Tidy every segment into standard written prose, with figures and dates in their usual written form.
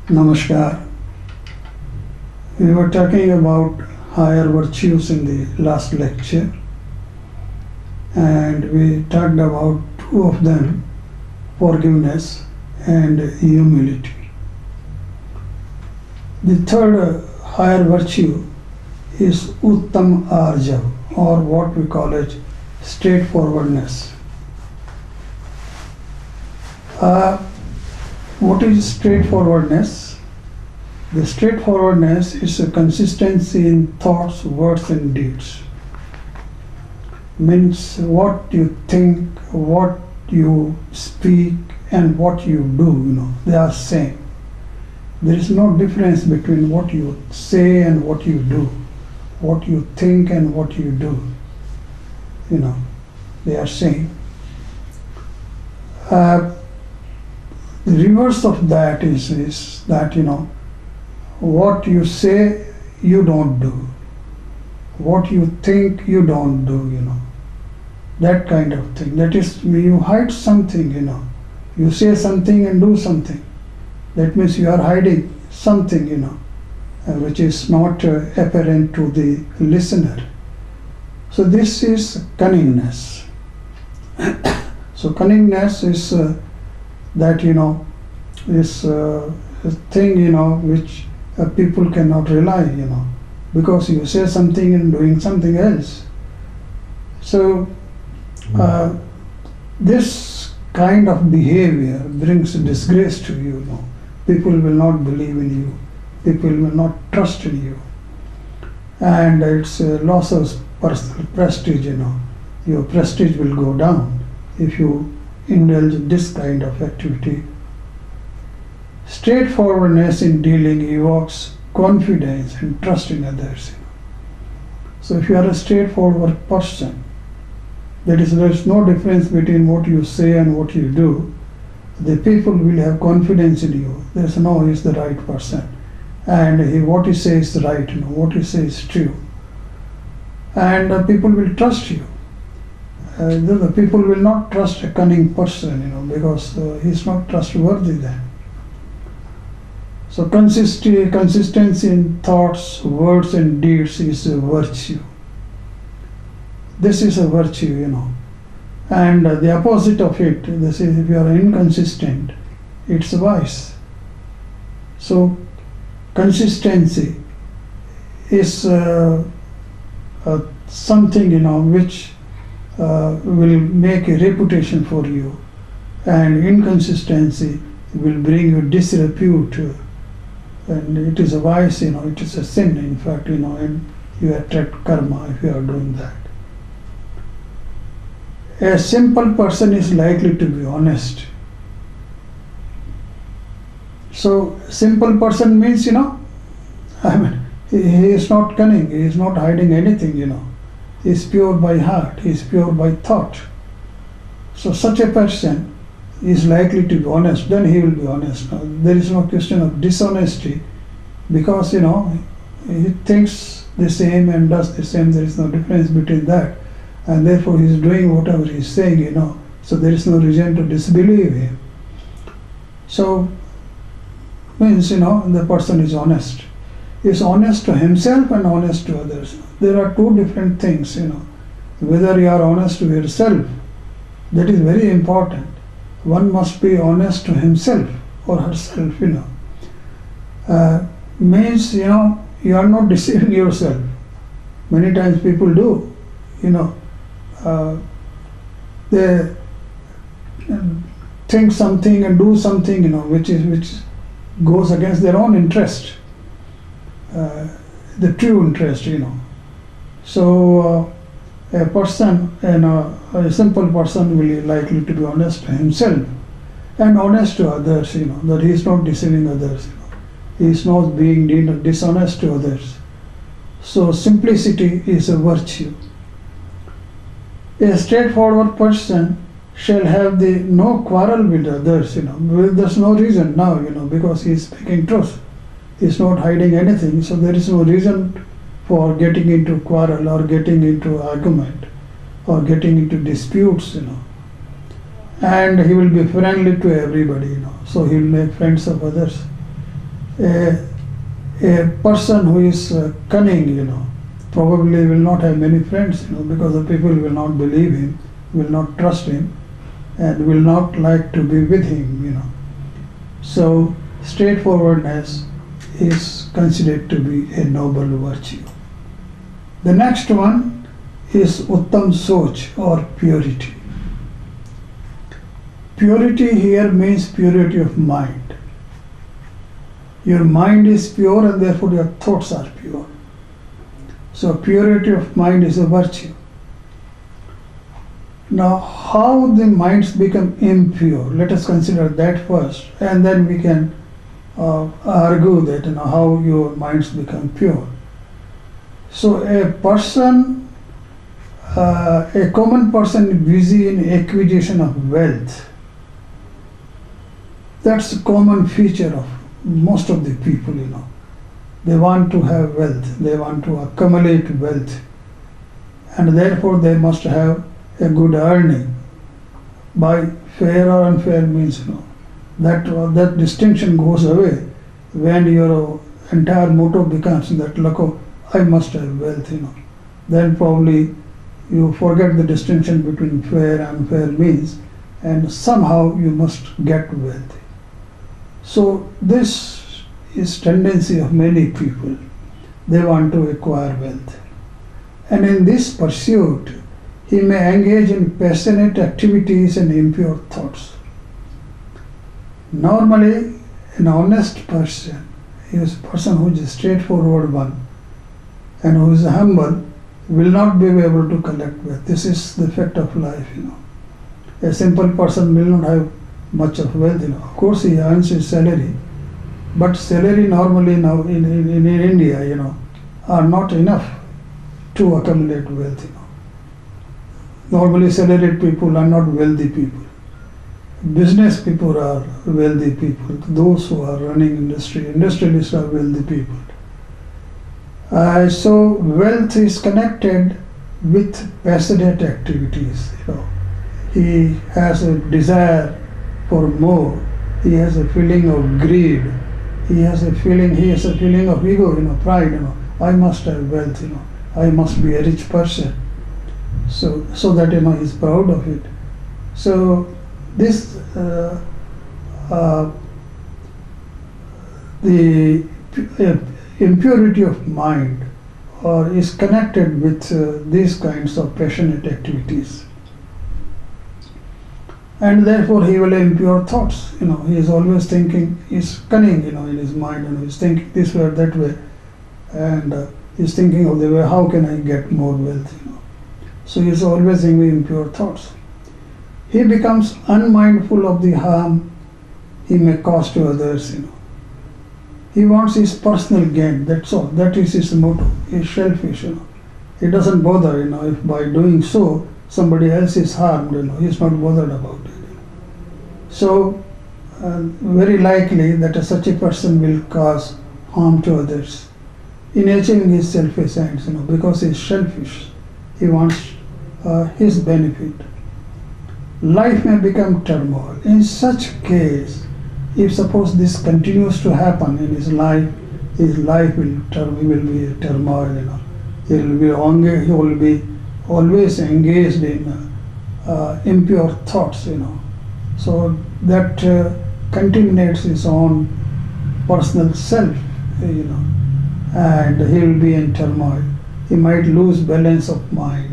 Namaskar. We were talking about higher virtues in the last lecture, and we talked about two of them, forgiveness and humility. The third higher virtue is Uttam Arjav, or what we call it straightforwardness. What is straightforwardness? The straightforwardness is a consistency in thoughts, words, and deeds. Means what you think, what you speak, and what you do, they are same. There is no difference between what you say and what you do, what you think and what you do. They are same. The reverse of that is that, what you say, you don't do. What you think, you don't do, That kind of thing. That is, you hide something, You say something and do something. That means you are hiding something, which is not apparent to the listener. So this is cunningness. So cunningness is that, this thing, which people cannot rely, because you say something and doing something else. So this kind of behavior brings disgrace to you, People will not believe in you. People will not trust in you. And it's a loss of personal prestige, Your prestige will go down if you indulge in this kind of activity. Straightforwardness in dealing evokes confidence and trust in others. So if you are a straightforward person, there is no difference between what you say and what you do. The people will have confidence in you. There's no, he's the right person. And what he says is right, what he says is true. And people will trust you. The people will not trust a cunning person, because he's not trustworthy then. So consistency in thoughts, words, and deeds is a virtue. This is a virtue, And the opposite of it, this is if you are inconsistent, it's a vice. So consistency is something, which will make a reputation for you, and inconsistency will bring you disrepute, and it is a vice, it is a sin, in fact, and you attract karma if you are doing that. A simple person is likely to be honest. So simple person means, he is not cunning, he is not hiding anything, He is pure by heart, he is pure by thought. So such a person is likely to be honest, then he will be honest. Now, there is no question of dishonesty, because, he thinks the same and does the same, there is no difference between that. And therefore he is doing whatever he is saying, so there is no reason to disbelieve him. So, means, the person is honest. He is honest to himself and honest to others. There are two different things, Whether you are honest to yourself, that is very important. One must be honest to himself or herself, Means, you are not deceiving yourself. Many times people do, they think something and do something, which goes against their own interest, the true interest, So a person, a simple person will be likely to be honest to himself and honest to others, that he is not deceiving others, he is not being dishonest to others. So simplicity is a virtue. A straightforward person shall have no quarrel with others, There's no reason now, because he is speaking truth. He is not hiding anything, so there is no reason for getting into quarrel or getting into argument or getting into disputes, And he will be friendly to everybody, So he will make friends of others. A, a person who is cunning, probably will not have many friends, because the people will not believe him, will not trust him, and will not like to be with him. So straightforwardness is considered to be a noble virtue. The next one is Uttam Soch, or purity. Purity here means purity of mind. Your mind is pure and therefore your thoughts are pure. So purity of mind is a virtue. Now how the minds become impure, let us consider that first, and then we can argue that how your minds become pure. So a common person busy in acquisition of wealth. That's a common feature of most of the people, They want to have wealth, they want to accumulate wealth, and therefore they must have a good earning. By fair or unfair means, that distinction goes away when your entire motto becomes that, look, I must have wealth, Then probably you forget the distinction between fair and unfair means, and somehow you must get wealth. So this is tendency of many people. They want to acquire wealth. And in this pursuit, he may engage in passionate activities and impure thoughts. Normally, an honest person is a person who is a straightforward one and who is humble will not be able to collect wealth. This is the fact of life, A simple person will not have much of wealth, Of course, he earns his salary, but salary normally now in India, are not enough to accumulate wealth, Normally, salaried people are not wealthy people. Business people are wealthy people. Those who are running industry, industrialists are wealthy people. So wealth is connected with passionate activities. He has a desire for more. He has a feeling of greed. He has a feeling of ego, pride. I must have wealth. I must be a rich person. So that he's proud of it. So this the impurity of mind is connected with these kinds of passionate activities, and therefore he will have impure thoughts. He is always thinking, he's cunning, in his mind, he's thinking this way or that way, and he's thinking of the way how can I get more wealth. So he is always thinking impure thoughts. He becomes unmindful of the harm he may cause to others. He wants his personal gain. That's all. That is his motto. He is selfish. He doesn't bother. If by doing so somebody else is harmed. He is not bothered about it. So very likely that such a person will cause harm to others in achieving his selfish ends. Because he is selfish. He wants his benefit. Life may become turmoil. In such case, if suppose this continues to happen in his life will be a turmoil. He will be always engaged in impure thoughts. So that contaminates his own personal self. And he will be in turmoil. He might lose balance of mind.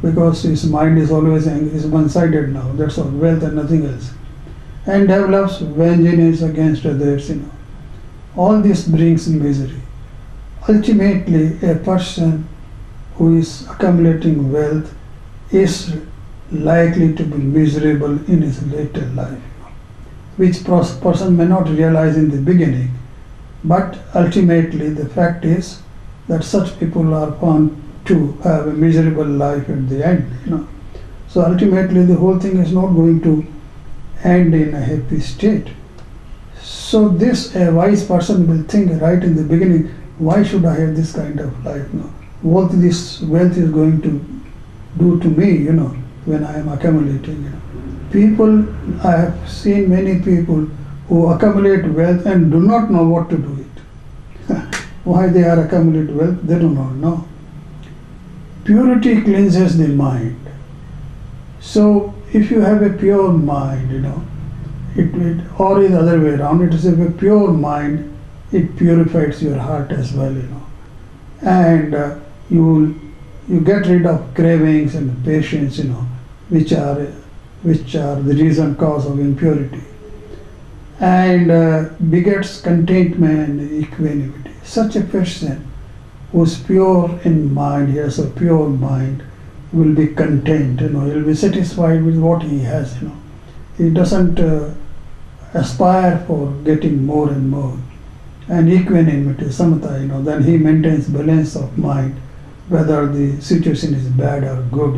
Because his mind is always is one-sided now. That's all, wealth and nothing else. And develops vengeance against others. All this brings misery. Ultimately, a person who is accumulating wealth is likely to be miserable in his later life, which person may not realize in the beginning. But ultimately, the fact is that such people are found to have a miserable life at the end. So ultimately the whole thing is not going to end in a happy state. So this a wise person will think right in the beginning, why should I have this kind of life? What this wealth is going to do to me, when I am accumulating. People, I have seen many people who accumulate wealth and do not know what to do it. Why they are accumulating wealth, they do not know. Purity cleanses the mind. So if you have a pure mind, or the other way around, it is a pure mind, it purifies your heart as well, and you get rid of cravings and passions, which are the reason cause of impurity, and begets contentment and equanimity. Such a person who is pure in mind, he has a pure mind, will be content, he will be satisfied with what he has, he doesn't aspire for getting more and more. And equanimity, samatha, then he maintains balance of mind, whether the situation is bad or good,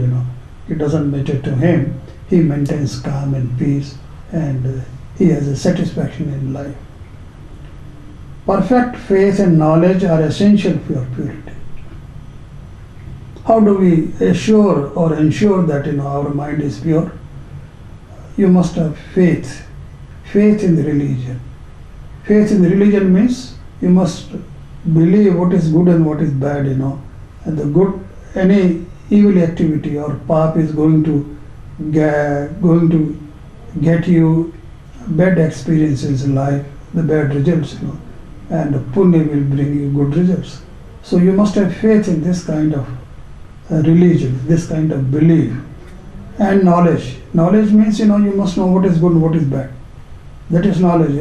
it doesn't matter to him. He maintains calm and peace, and he has a satisfaction in life. Perfect faith and knowledge are essential for purity. How do we assure or ensure that our mind is pure? You must have faith in the religion. Faith in the religion means you must believe what is good and what is bad, and the good, any evil activity or path is going to get you bad experiences in life, the bad results, and punya will bring you good results. So you must have faith in this kind of religion, this kind of belief. And knowledge. Knowledge means, you must know what is good and what is bad. That is knowledge,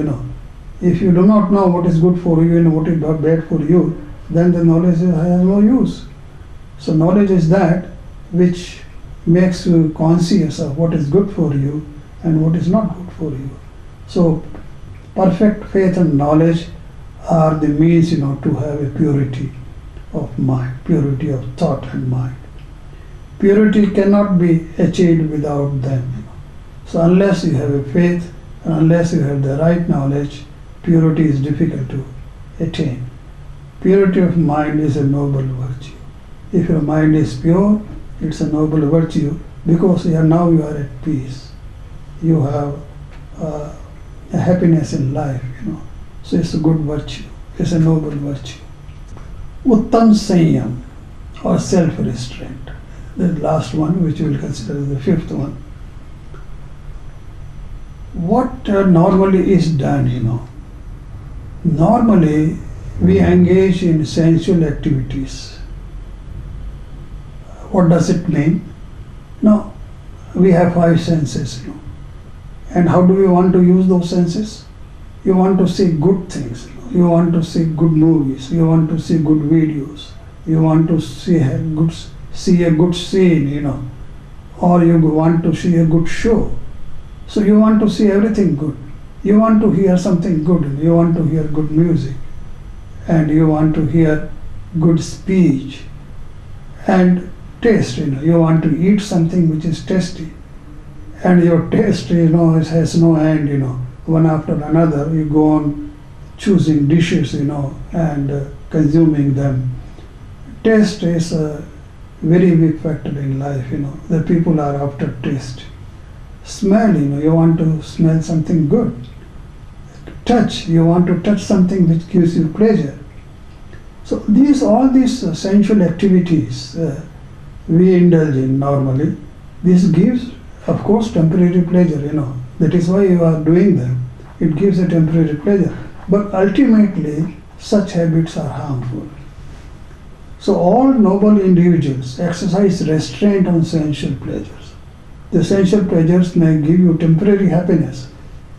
If you do not know what is good for you and what is bad for you, then the knowledge has no use. So knowledge is that which makes you conscious of what is good for you and what is not good for you. So perfect faith and knowledge are the means, to have a purity of mind, purity of thought and mind. Purity cannot be achieved without them. So unless you have a faith and unless you have the right knowledge, purity is difficult to attain. Purity of mind is a noble virtue. If your mind is pure, it's a noble virtue because now you are at peace. You have a happiness in life, So it's a good virtue. It's a noble virtue. Uttam Sanyam, or self-restraint. The last one, which we will consider the fifth one. What normally is done, Normally, we engage in sensual activities. What does it mean? Now, we have five senses, And how do we want to use those senses? You want to see good things, You want to see good movies, you want to see good videos, you want to see a good scene, or you want to see a good show. So you want to see everything good. You want to hear something good, you want to hear good music, and you want to hear good speech and taste, you want to eat something which is tasty, and your taste, has no end, one after another, you go on choosing dishes, and consuming them. Taste is a very big factor in life, The people are after taste. Smell, you want to smell something good. Touch, you want to touch something which gives you pleasure. So all these sensual activities we indulge in normally. This gives, of course, temporary pleasure, That is why you are doing them. It gives a temporary pleasure. But ultimately, such habits are harmful. So all noble individuals exercise restraint on sensual pleasures. The sensual pleasures may give you temporary happiness,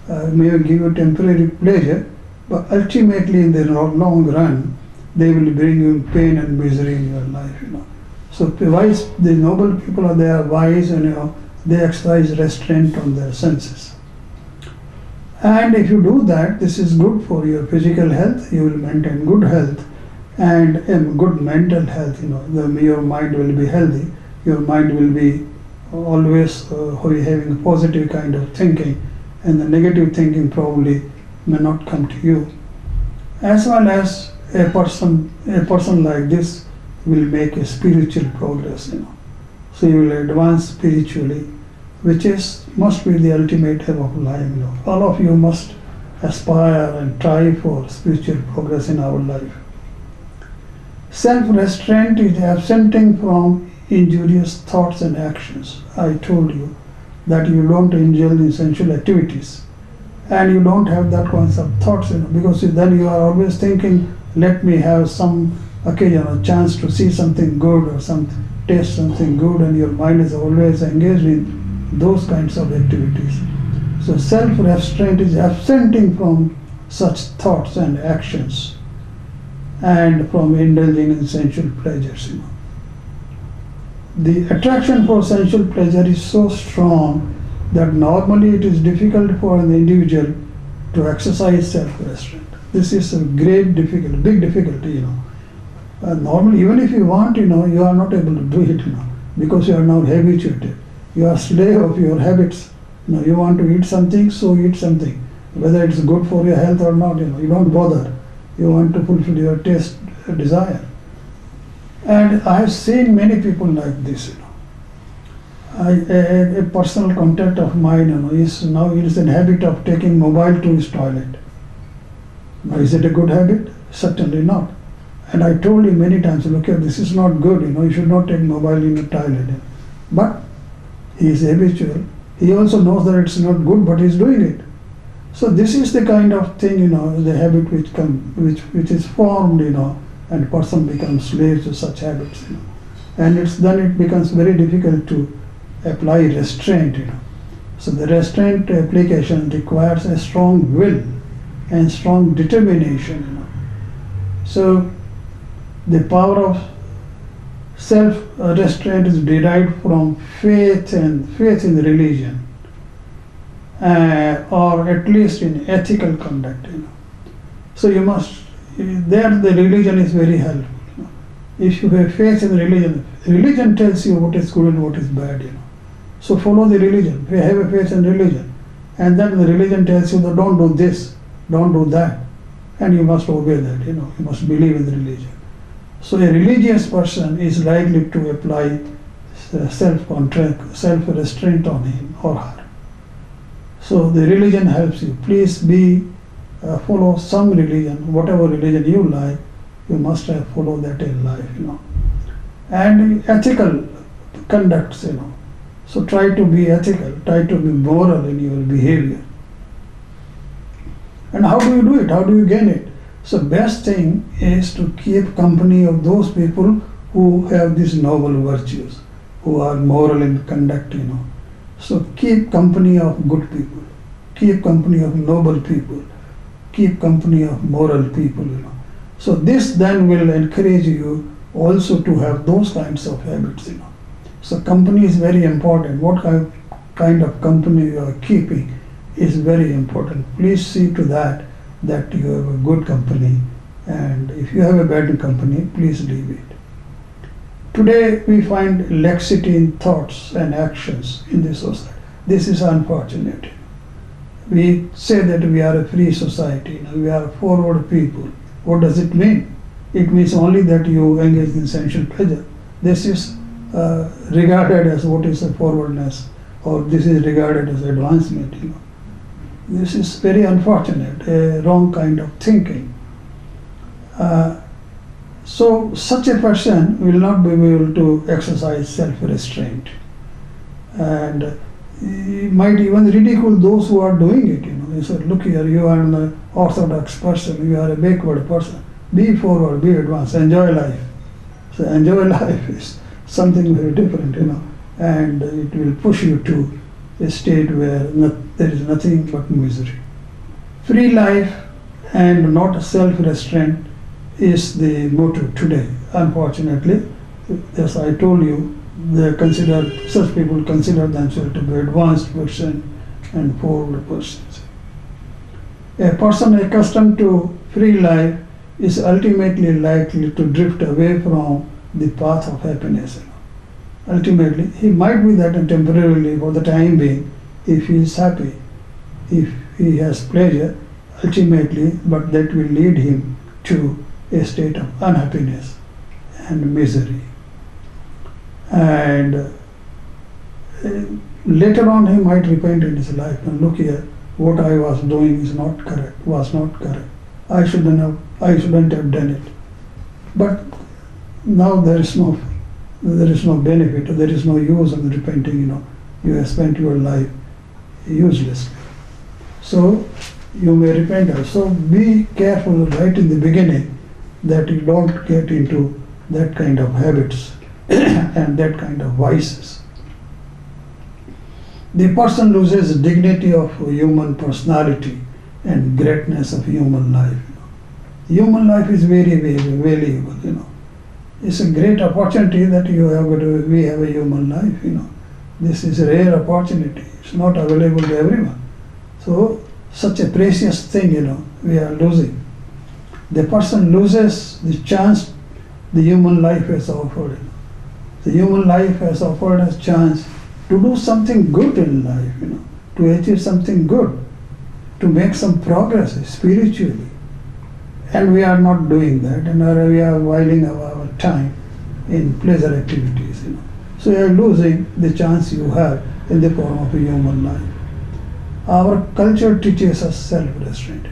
may give you temporary pleasure, but ultimately in the long run, they will bring you pain and misery in your life, So the noble people they are wise, and they exercise restraint on their senses. And if you do that, this is good for your physical health. You will maintain good health and good mental health. Your mind will be healthy. Your mind will be always having a positive kind of thinking, and the negative thinking probably may not come to you. As well as a person like this will make a spiritual progress. So you will advance spiritually, which must be the ultimate aim of life. All of you must aspire and try for spiritual progress in our life. Self-restraint is absenting from injurious thoughts and actions. I told you that you don't indulge in sensual activities and you don't have that kinds of thoughts, because then you are always thinking, let me have some occasion or chance to see something good or taste something good, and your mind is always engaged in those kinds of activities. So self-restraint is absenting from such thoughts and actions and from indulging in sensual pleasures. The attraction for sensual pleasure is so strong that normally it is difficult for an individual to exercise self-restraint. This is a big difficulty. Normally, even if you want, you are not able to do it, because you are now habituated. You are slave of your habits. You want to eat something, so eat something. Whether it's good for your health or not, you don't bother. You want to fulfill your taste desire. And I have seen many people like this. A personal contact of mine, is now in habit of taking mobile to his toilet. Now, is it a good habit? Certainly not. And I told him many times, look here, this is not good. You should not take mobile in the toilet. But he is habitual. He also knows that it's not good, but he's doing it. So this is the kind of thing, the habit which is formed, and person becomes slave to such habits. And then it becomes very difficult to apply restraint. So the restraint application requires a strong will and strong determination. So the power of self-restraint is derived from faith in religion, or at least in ethical conduct. So you must, there the religion is very helpful. If you have faith in religion tells you what is good and what is bad. So follow the religion. If you have a faith in religion, and then the religion tells you that don't do this, don't do that, and you must obey that. You must believe in the religion. So a religious person is likely to apply self-restraint on him or her. So the religion helps you. Please follow some religion, whatever religion you like. You must follow that in life. And ethical conducts. So try to be ethical. Try to be moral in your behavior. And how do you do it? How do you gain it? So best thing is to keep company of those people who have these noble virtues, who are moral in conduct. So keep company of good people. Keep company of noble people. Keep company of moral people. So this then will encourage you also to have those kinds of habits. So company is very important. What kind of company you are keeping is very important. Please see to that you have a good company, and if you have a bad company, please leave it. Today we find laxity in thoughts and actions in this society. This is unfortunate. We say that we are a free society, we are forward people. What does it mean? It means only that you engage in sensual pleasure. This is regarded as what is a forwardness, or this is regarded as advancement. This is very unfortunate, a wrong kind of thinking. So such a person will not be able to exercise self-restraint, and he might even ridicule those who are doing it. He said, look here, you are an orthodox person, you are a backward person. Be forward, be advanced, enjoy life. So enjoy life is something very different, and it will push you to a state where there is nothing but misery. Free life and not self-restraint is the motto today. Unfortunately, as I told you, such people consider themselves to be advanced person and forward persons. A person accustomed to free life is ultimately likely to drift away from the path of happiness. Ultimately, he might be that temporarily for the time being, if he is happy, if he has pleasure, ultimately, but that will lead him to a state of unhappiness and misery. And later on he might repent in his life. And look here, what I was doing is not correct, was not correct. I shouldn't have done it. But now there is no benefit, there is no use of repenting, You have spent your life uselessly. So you may repent. So be careful right in the beginning that you don't get into that kind of habits and that kind of vices. The person loses dignity of human personality and greatness of human life. Human life is very, very valuable. It's a great opportunity that we have a human life. This is a rare opportunity. It's not available to everyone. So such a precious thing, we are losing. The person loses the chance the human life has offered. The human life has offered us chance to do something good in life, to achieve something good, to make some progress spiritually. And we are not doing that, and we are whiling our time in pleasure activities. So you are losing the chance you have in the form of a human life. Our culture teaches us self-restraint.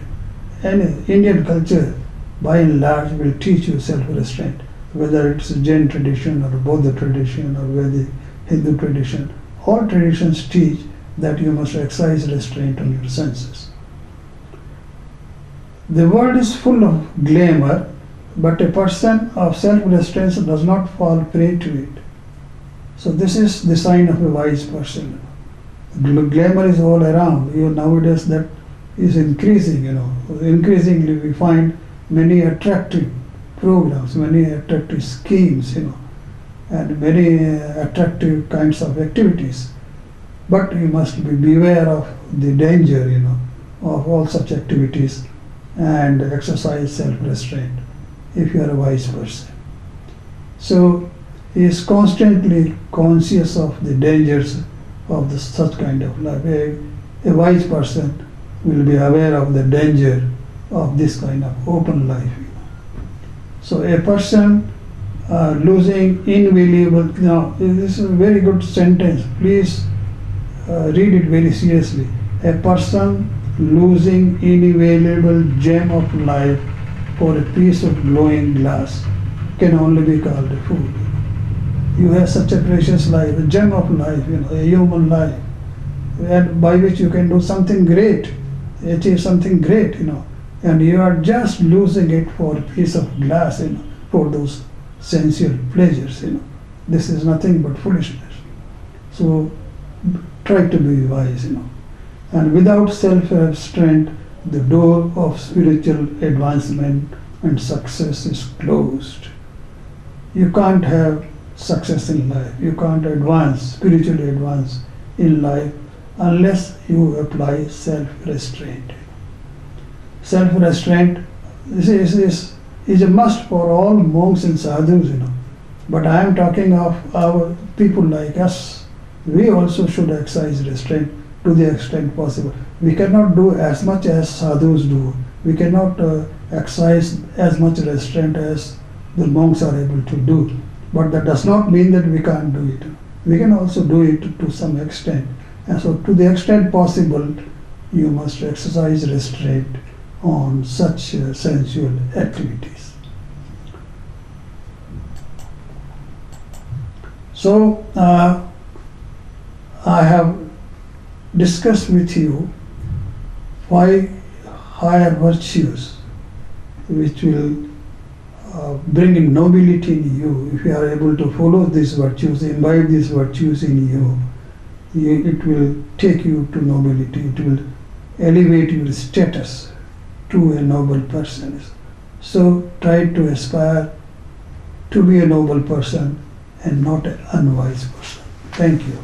And Indian culture, by and large, will teach you self-restraint, whether it's a Jain tradition or Buddha tradition or Vedic Hindu tradition. All traditions teach that you must exercise restraint on your senses. The world is full of glamour, but a person of self-restraint does not fall prey to it. So this is the sign of a wise person. Glamour is all around. Nowadays that is increasing. Increasingly we find many attractive programs, many attractive schemes, and many attractive kinds of activities. But you must beware of the danger, of all such activities, and exercise self-restraint if you are a wise person. So he is constantly conscious of the dangers of such kind of life. A wise person will be aware of the danger of this kind of open life. So a person losing invaluable, now this is a very good sentence, please read it very seriously. A person losing invaluable gem of life for a piece of glowing glass can only be called a fool. You have such a precious life, a gem of life, a human life, and by which you can do something great, achieve something great, and you are just losing it for a piece of glass, for those sensual pleasures, This is nothing but foolishness. So try to be wise, And without self-restraint, the door of spiritual advancement and success is closed. You can't have success in life. You can't spiritually advance in life unless you apply self-restraint. Self-restraint is a must for all monks and sadhus, But I am talking of our people like us. We also should exercise restraint to the extent possible. We cannot do as much as sadhus do. We cannot exercise as much restraint as the monks are able to do. But that does not mean that we can't do it. We can also do it to some extent. And so to the extent possible, you must exercise restraint on such sensual activities. So I have discussed with you 5 higher virtues which will bring in nobility in you. If you are able to follow these virtues, imbibe these virtues in you, it will take you to nobility. It will elevate your status to a noble person. So try to aspire to be a noble person and not an unwise person. Thank you.